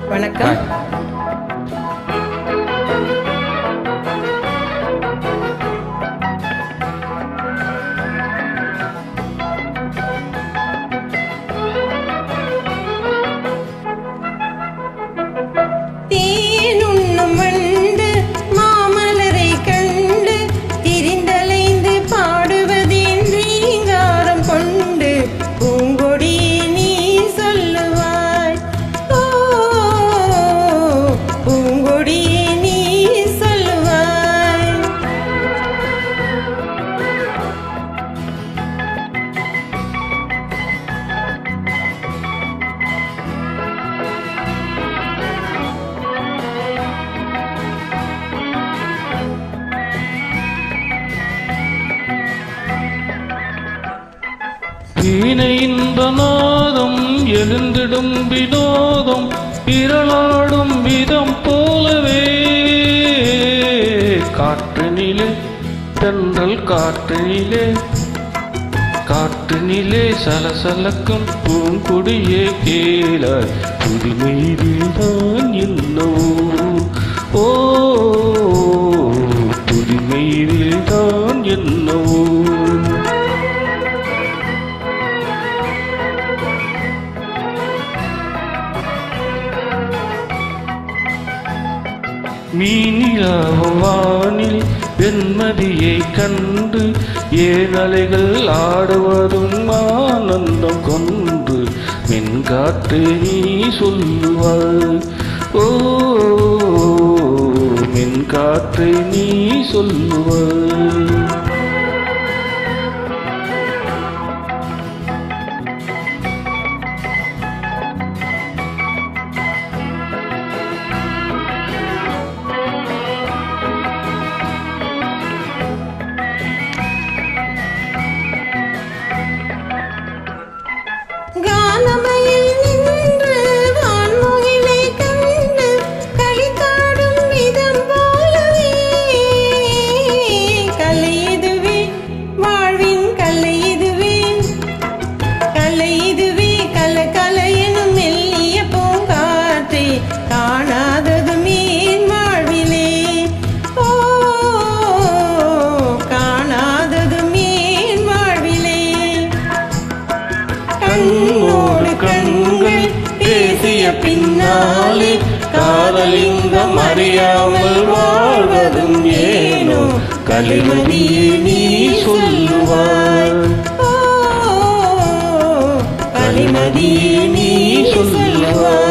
வணக்கம். வீணையின்ற நாதம் எழுந்திடும் வினோதம் பிறலாடும் விதம் போலவே காற்றினிலே தென்றல் காற்றினிலே சலசலக்கும் பூங்குடியே கேளாய் புதுமையில்தான் என்னவோ ஓ புதுமையில்தான் என்னவோ மீனிலாவும் வானில் வெண்மதியை கண்டு ஏழலைகள் ஆடுவதும் ஆனந்தம் கொண்டு மென்காற்று நீ சொல்லுவாய் ஓ மென்காற்றை நீ சொல்லுவாய். கண்ணோடு கண்கள் பேசிய பின்னாலே காதலிங்கம் அறியாமல் வாழ்வதும் ஏனோ கலிமதியே நீ சொல்லுவாய் கலிமதியே நீ சொல்லுவாய்.